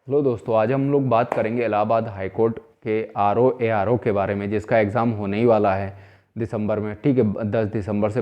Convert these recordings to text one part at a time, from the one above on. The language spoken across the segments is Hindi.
हेलो दोस्तों, आज हम लोग बात करेंगे इलाहाबाद हाई कोर्ट के आरओ एआरओ के बारे में, जिसका एग्ज़ाम होने ही वाला है दिसंबर में। ठीक है, 10 दिसंबर से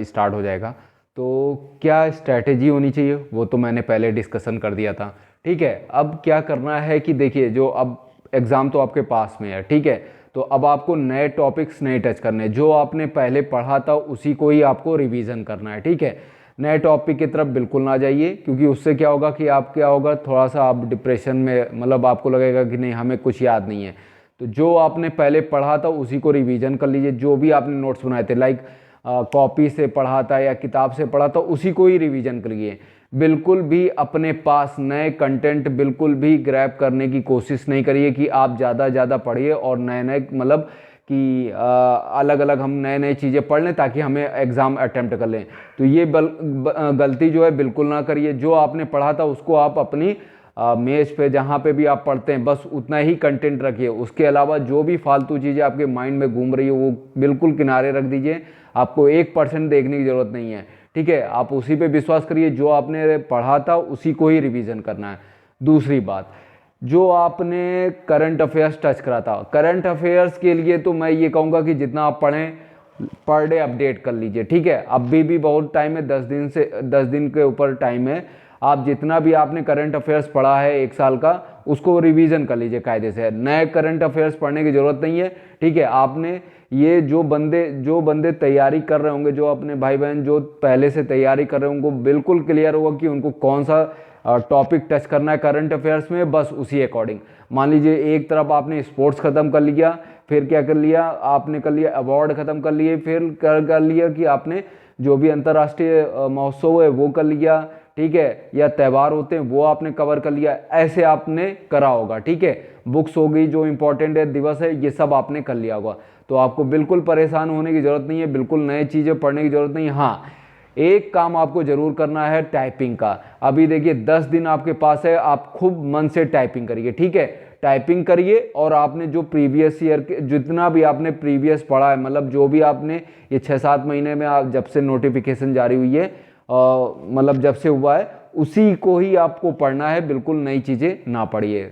स्टार्ट हो जाएगा। तो क्या स्ट्रैटेजी होनी चाहिए वो तो मैंने पहले डिस्कशन कर दिया था। ठीक है, अब क्या करना है कि देखिए, जो अब एग्ज़ाम तो आपके पास में है, ठीक है, तो अब आपको नए टॉपिक्स नहीं टच करने, जो आपने पहले पढ़ा था उसी को ही आपको रिवीजन करना है। ठीक है, नए टॉपिक की तरफ बिल्कुल ना जाइए, क्योंकि उससे क्या होगा कि आप क्या होगा, थोड़ा सा आप डिप्रेशन में, मतलब आपको लगेगा कि नहीं हमें कुछ याद नहीं है। तो जो आपने पहले पढ़ा था उसी को रिवीजन कर लीजिए। जो भी आपने नोट्स बनाए थे, लाइक कॉपी से पढ़ा था या किताब से पढ़ा था, उसी को ही रिवीजन करिए। बिल्कुल भी अपने पास नए कंटेंट बिल्कुल भी ग्रैब करने की कोशिश नहीं करिए कि आप ज़्यादा पढ़िए और नए नए, मतलब कि अलग अलग हम नए नए चीज़ें पढ़ लें ताकि हमें एग्ज़ाम अटेम्प्ट कर लें। तो ये गलती जो है बिल्कुल ना करिए। जो आपने पढ़ा था उसको आप अपनी मेज पे, जहाँ पे भी आप पढ़ते हैं, बस उतना ही कंटेंट रखिए। उसके अलावा जो भी फालतू चीज़ें आपके माइंड में घूम रही है वो बिल्कुल किनारे रख दीजिए। आपको 1% देखने की ज़रूरत नहीं है। ठीक है, आप उसी पे विश्वास करिए, जो आपने पढ़ा था उसी को ही रिवीजन करना है। दूसरी बात, जो आपने करंट अफेयर्स टच करा था, करंट अफेयर्स के लिए तो मैं ये कहूँगा कि जितना आप पढ़ें, पर डे अपडेट कर लीजिए। ठीक है, अभी भी बहुत टाइम है, 10 दिन के ऊपर टाइम है। आप जितना भी आपने करंट अफेयर्स पढ़ा है 1 साल का, उसको रिवीजन कर लीजिए कायदे से। नए करंट अफेयर्स पढ़ने की ज़रूरत नहीं है। ठीक है, आपने ये जो बंदे तैयारी कर रहे होंगे, जो अपने भाई बहन जो पहले से तैयारी कर रहे होंगे, उनको बिल्कुल क्लियर होगा कि उनको कौन सा टॉपिक टच करना है करंट अफेयर्स में, बस उसी अकॉर्डिंग। मान लीजिए एक तरफ आपने स्पोर्ट्स ख़त्म कर लिया, फिर क्या कर लिया आपने, कर लिया अवार्ड ख़त्म कर लिए, फिर कर लिया कि आपने जो भी अंतर्राष्ट्रीय महोत्सव है वो कर लिया। ठीक है, या त्यौहार होते हैं वो आपने कवर कर लिया, ऐसे आपने करा होगा। ठीक है, बुक्स हो गई, जो इंपॉर्टेंट है, दिवस है, ये सब आपने कर लिया होगा। तो आपको बिल्कुल परेशान होने की ज़रूरत नहीं है, बिल्कुल नए चीज़ें पढ़ने की ज़रूरत नहीं है। हाँ, एक काम आपको जरूर करना है टाइपिंग का। अभी देखिए 10 दिन आपके पास है, आप खूब मन से टाइपिंग करिए। ठीक है, टाइपिंग करिए, और आपने जो प्रीवियस ईयर के जितना भी आपने प्रीवियस पढ़ा है, मतलब जो भी आपने ये 6-7 महीने में, आप जब से नोटिफिकेशन जारी हुई है, मतलब जब से हुआ है, उसी को ही आपको पढ़ना है, बिल्कुल नई चीज़ें ना पढ़िए।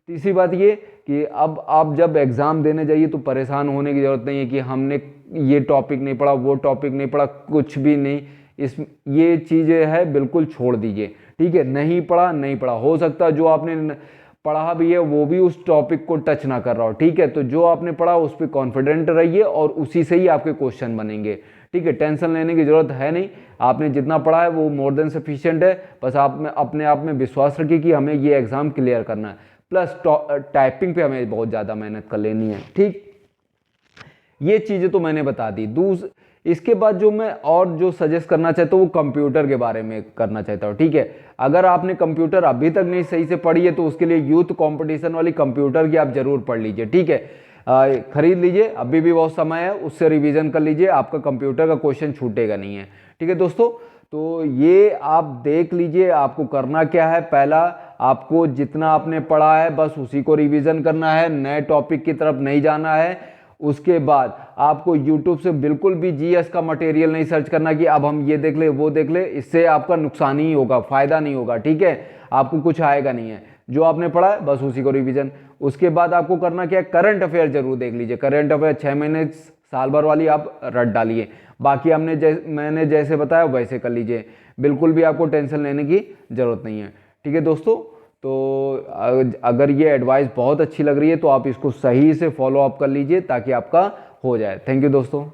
तीसरी बात ये कि अब आप जब एग्ज़ाम देने जाइए तो परेशान होने की ज़रूरत नहीं है कि हमने ये टॉपिक नहीं पढ़ा, वो टॉपिक नहीं पढ़ा, कुछ भी नहीं। ये चीज़ें है बिल्कुल छोड़ दीजिए। ठीक है, नहीं पढ़ा नहीं पढ़ा, हो सकता है जो आपने पढ़ा भी है वो भी उस टॉपिक को टच ना कर रहा हो। ठीक है, तो जो आपने पढ़ा उस पर कॉन्फिडेंट रहिए और उसी से ही आपके क्वेश्चन बनेंगे। ठीक है, टेंशन लेने की ज़रूरत है नहीं। आपने जितना पढ़ा है वो मोर देन सफिशिएंट है। बस आप में अपने आप में विश्वास रखिए कि हमें ये एग्ज़ाम क्लियर करना है। प्लस टाइपिंग पे हमें बहुत ज़्यादा मेहनत कर लेनी है। ठीक, ये चीज़ें तो मैंने बता दी। इसके बाद जो मैं और जो सजेस्ट करना चाहता हूँ वो कंप्यूटर के बारे में करना चाहता हूँ। ठीक है, अगर आपने कंप्यूटर अभी तक नहीं सही से पढ़ी है तो उसके लिए यूथ कंपटीशन वाली कंप्यूटर की आप जरूर पढ़ लीजिए। ठीक है, खरीद लीजिए, अभी भी बहुत समय है, उससे रिवीजन कर लीजिए, आपका कंप्यूटर का क्वेश्चन छूटेगा नहीं है। ठीक है दोस्तों, तो ये आप देख लीजिए आपको करना क्या है। पहला, आपको जितना आपने पढ़ा है बस उसी को रिवीजन करना है, नए टॉपिक की तरफ नहीं जाना है। उसके बाद आपको YouTube से बिल्कुल भी जीएस का मटेरियल नहीं सर्च करना कि अब हम ये देख ले वो देख ले, इससे आपका नुकसान ही होगा, फायदा नहीं होगा। ठीक है, आपको कुछ आएगा नहीं है। जो आपने पढ़ा है बस उसी को रिवीजन। उसके बाद आपको करना क्या है, करंट अफेयर जरूर देख लीजिए। करंट अफेयर 6 महीने साल भर वाली आप रट डालिए। बाकी मैंने जैसे बताया वैसे कर लीजिए, बिल्कुल भी आपको टेंशन लेने की जरूरत नहीं है। ठीक है दोस्तों, तो अगर ये एडवाइस बहुत अच्छी लग रही है तो आप इसको सही से फॉलो अप कर लीजिए ताकि आपका हो जाए। थैंक यू दोस्तों।